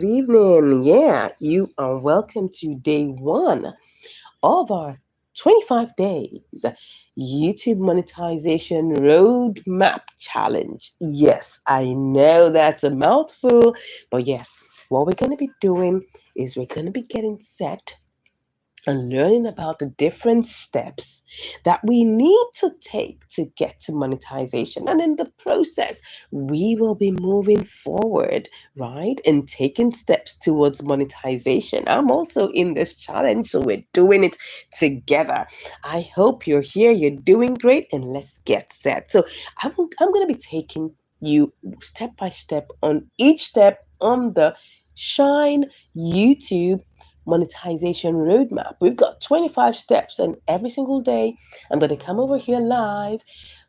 evening. Yeah, you are welcome to day one of our 25 days YouTube monetization roadmap challenge. Yes, I know that's a mouthful, but yes, what we're going to be doing is we're going to be getting set and learning about the different steps that we need to take to get to monetization. And in the process, we will be moving forward, right? And taking steps towards monetization. I'm also in this challenge, so we're doing it together. I hope you're here, you're doing great, and let's get set. So I'm going to be taking you step by step on each step on the Shine YouTube monetization roadmap. We've got 25 steps, and every single day I'm going to come over here live,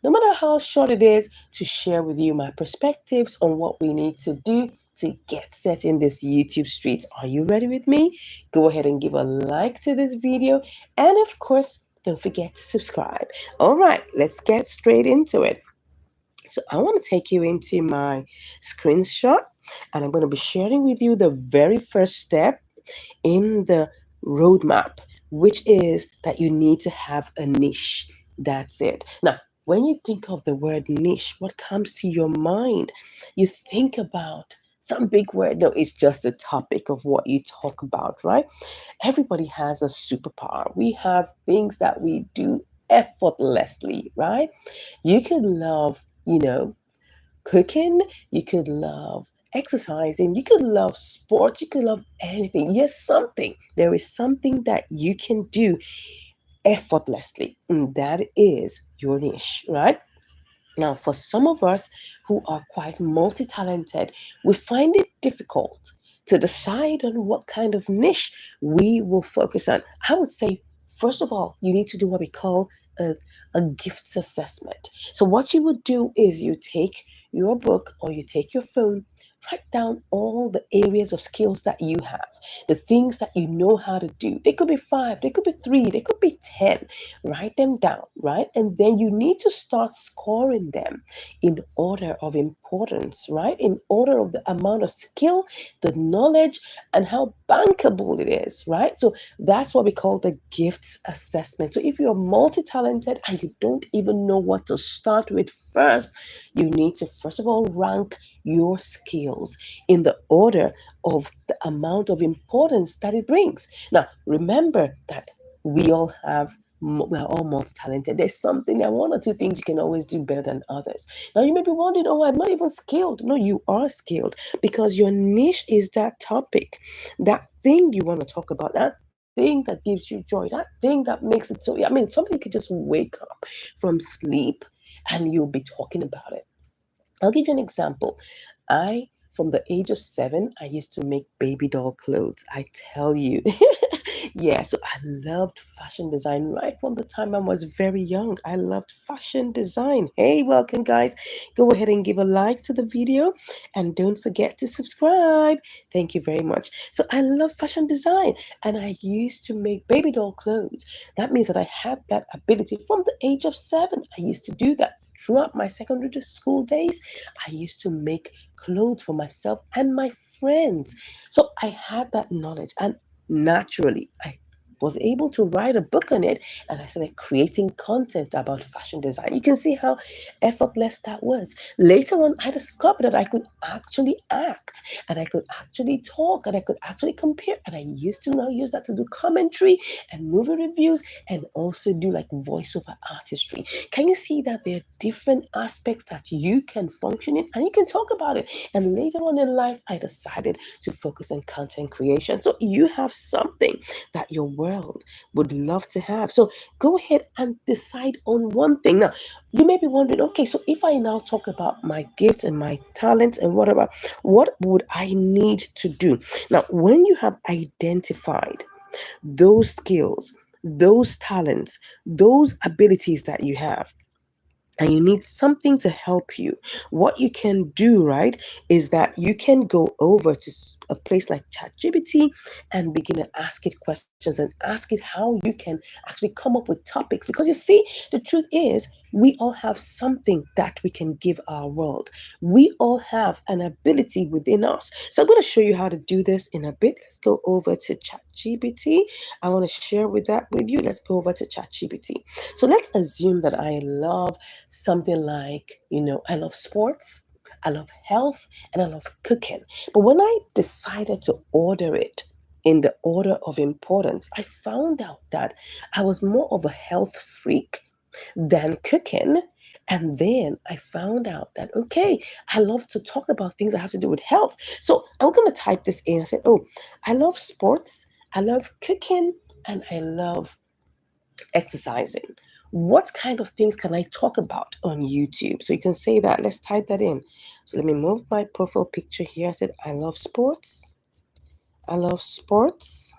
no matter how short it is, to share with you my perspectives on what we need to do to get set in this YouTube streets. Are you ready with me? Go ahead and give a like to this video, and of course, don't forget to subscribe. All right, let's get straight into it. So I want to take you into my screenshot, and I'm going to be sharing with you the very first step in the roadmap, which is that you need to have a niche. That's it. Now, when you think of the word niche, what comes to your mind? You think about some big word. No, it's just a topic of what you talk about, right? Everybody has a superpower. We have things that we do effortlessly, right? You could love, cooking, you could love exercising, you could love sports, you could love anything. Yes, something. There is something that you can do effortlessly, and that is your niche, right? Now, for some of us who are quite multi talented, we find it difficult to decide on what kind of niche we will focus on. I would say, first of all, you need to do what we call a, a gifts assessment. So, what you would do is you take your book or you take your phone, write down all the areas of skills that you have, the things that you know how to do. They could be five, they could be three, they could be 10. Write them down, right? And then you need to start scoring them in order of importance, right? In order of the amount of skill, the knowledge, and how bankable it is, right? So that's what we call the gifts assessment. So if you're multi talented and you don't even know what to start with first, you need to first of all rank your skills in the order of the amount of importance that it brings. Now, remember that we all have we are all multi-talented. There's something, there are one or two things you can always do better than others. Now you may be wondering, oh, I'm not even skilled. No, you are skilled because your niche is that topic, that thing you want to talk about, that thing that gives you joy, that thing that makes it so. I mean, something you could just wake up from sleep and you'll be talking about it. I'll give you an example. I, from the age of 7, I used to make baby doll clothes. I tell you. Yeah, so I loved fashion design right from the time I was very young. I loved fashion design. Hey, welcome, guys. Go ahead and give a like to the video and don't forget to subscribe. Thank you very much. So I love fashion design and I used to make baby doll clothes. That means that I had that ability from the age of 7. I used to do that. Throughout my secondary school days, I used to make clothes for myself and my friends. So I had that knowledge, and naturally, I was able to write a book on it and I started creating content about fashion design. You can see how effortless that was. Later on, I discovered that I could actually act and I could actually talk and I could actually compare. And I used to now use that to do commentary and movie reviews and also do like voiceover artistry. Can you see that there are different aspects that you can function in and you can talk about it? And later on in life, I decided to focus on content creation. So you have something that your world would love to have. So go ahead and decide on one thing. Now, you may be wondering, okay, so if I now talk about my gifts and my talents and whatever, what would I need to do? Now, when you have identified those skills, those talents, those abilities that you have, and you need something to help you, what you can do, right, is that you can go over to a place like ChatGPT and begin to ask it questions and ask it how you can actually come up with topics. Because you see, the truth is, We all have something that we can give our world. We all have an ability within us. So I'm going to show you how to do this in a bit. Let's go over to ChatGPT. I want to share with that with you. Let's go over to ChatGPT. So let's assume that I love something like, I love sports, I love health, and I love cooking. But when I decided to order it in the order of importance, I found out that I was more of a health freak than cooking. And then I found out that, okay, I love to talk about things that have to do with health. So I'm going to type this in. I said, oh, I love sports, I love cooking, and I love exercising. What kind of things can I talk about on YouTube? So you can say that. Let's type that in. So let me move my profile picture here. I said, I love sports. I love sports,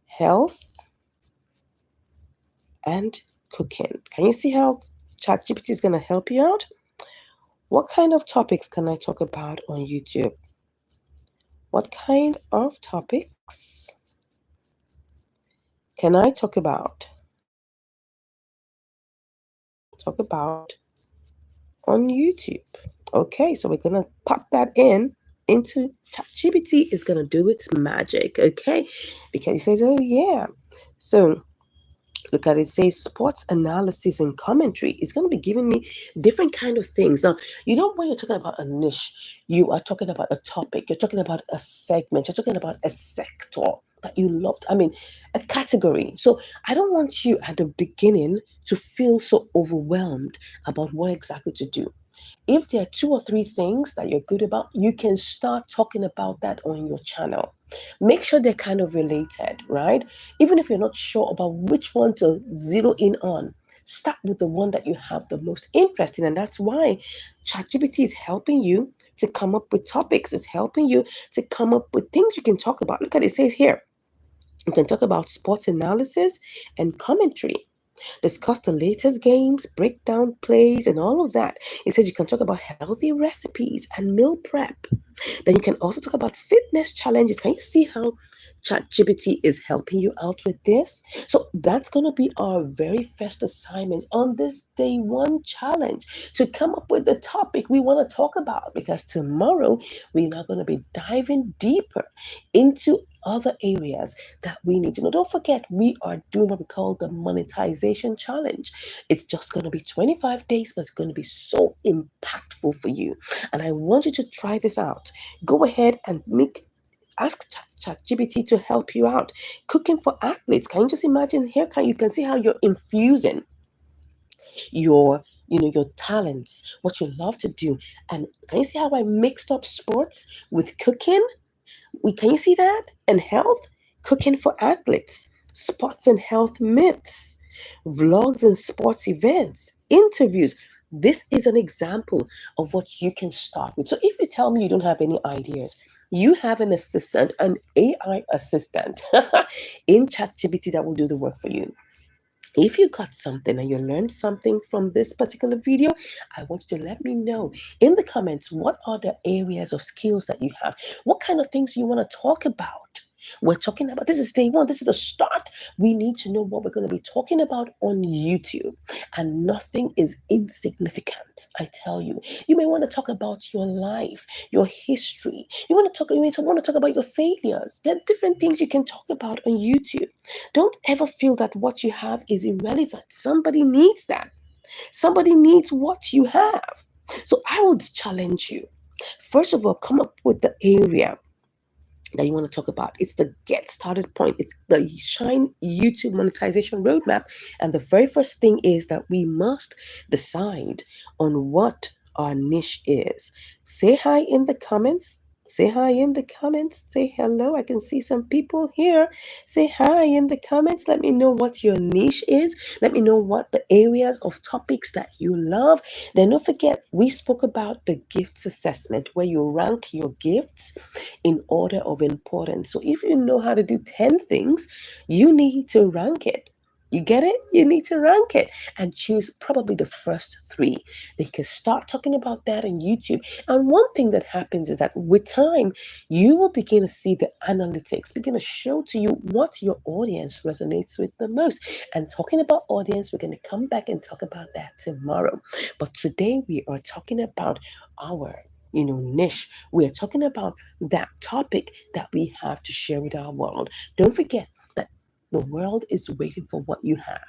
health, and cooking. Can you see how ChatGPT is going to help you out? What kind of topics can I talk about on YouTube? What kind of topics can I talk about on YouTube? Okay, so we're gonna pop that into ChatGPT is gonna do its magic, okay? Because it says, oh yeah. So look at it, says sports analysis and commentary. It's going to be giving me different kind of things. Now, when you're talking about a niche, you are talking about a topic, you're talking about a segment, you're talking about a sector that you loved. I mean, a category. So I don't want you at the beginning to feel so overwhelmed about what exactly to do. If there are two or three things that you're good about, you can start talking about that on your channel. Make sure they're kind of related, right? Even if you're not sure about which one to zero in on, start with the one that you have the most interest in. And that's why ChatGPT is helping you to come up with topics. It's helping you to come up with things you can talk about. Look at it, it says here, you can talk about sports analysis and commentary, discuss the latest games, break down plays, and all of that. It says you can talk about healthy recipes and meal prep. Then you can also talk about fitness challenges. Can you see how ChatGPT is helping you out with this? So that's going to be our very first assignment on this day one challenge, to come up with the topic we want to talk about, because tomorrow we're now going to be diving deeper into other areas that we need to know. Don't forget, we are doing what we call the monetization challenge. It's just going to be 25 days, but it's going to be so impactful for you. And I want you to try this out. Go ahead and ask ChatGPT to help you out. Cooking for athletes. Can you just imagine here? You can see how you're infusing your your talents, what you love to do. And can you see how I mixed up sports with cooking? Can you see that? And health, cooking for athletes, sports and health myths, vlogs and sports events, interviews. This is an example of what you can start with. So if you tell me you don't have any ideas, you have an assistant, an AI assistant in ChatGPT that will do the work for you. If you got something and you learned something from this particular video, I want you to let me know in the comments, what are the areas of skills that you have? What kind of things you want to talk about? We're talking about, this is day one, this is the start. We need to know what we're going to be talking about on YouTube. And nothing is insignificant, I tell you. You may want to talk about your life, your history. You may want to talk about your failures. There are different things you can talk about on YouTube. Don't ever feel that what you have is irrelevant. Somebody needs that. Somebody needs what you have. So I would challenge you. First of all, come up with the area that you want to talk about. It's the get started point. It's the Shine YouTube monetization roadmap. And the very first thing is that we must decide on what our niche is. Say hi in the comments. Say hi in the comments. Say hello. I can see some people here. Say hi in the comments. Let me know what your niche is. Let me know what the areas of topics that you love. Then don't forget, we spoke about the gifts assessment, where you rank your gifts in order of importance. So if you know how to do 10 things, you need to rank it. You get it? You need to rank it and choose probably the first three. They can start talking about that on YouTube. And one thing that happens is that with time, you will begin to see the analytics begin to show to you what your audience resonates with the most. And talking about audience, we're going to come back and talk about that tomorrow. But today we are talking about our niche. We are talking about that topic that we have to share with our world. Don't forget that the world is waiting for what you have.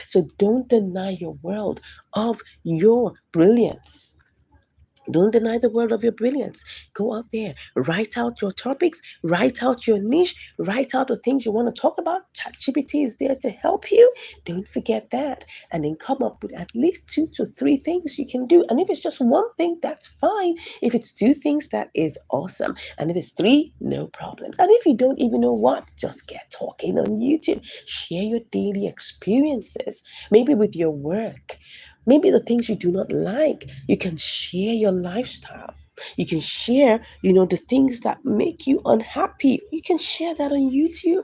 So don't deny your world of your brilliance. Don't deny the world of your brilliance. Go out there, write out your topics, write out your niche, write out the things you want to talk about. ChatGPT is there to help you. Don't forget that. And then come up with at least 2 to 3 things you can do. And if it's just one thing, that's fine. If it's 2 things, that is awesome. And if it's three, no problems. And if you don't even know what, just get talking on YouTube. Share your daily experiences, maybe with your work. Maybe the things you do not like, you can share your lifestyle. You can share, the things that make you unhappy. You can share that on YouTube.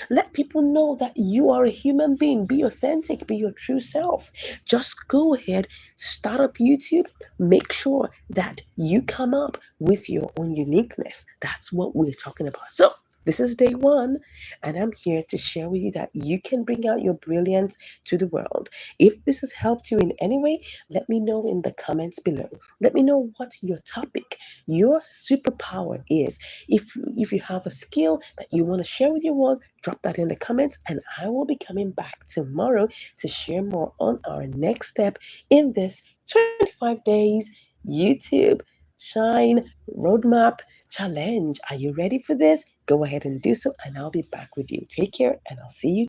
Let people know that you are a human being. Be authentic, be your true self. Just go ahead, start up YouTube. Make sure that you come up with your own uniqueness. That's what we're talking about. So, this is day one, and I'm here to share with you that you can bring out your brilliance to the world. If this has helped you in any way, let me know in the comments below. Let me know what your topic, your superpower is. If you have a skill that you want to share with your world, drop that in the comments, and I will be coming back tomorrow to share more on our next step in this 25 days YouTube Shine Roadmap Challenge. Are you ready for this? Go ahead and do so, and I'll be back with you. Take care, and I'll see you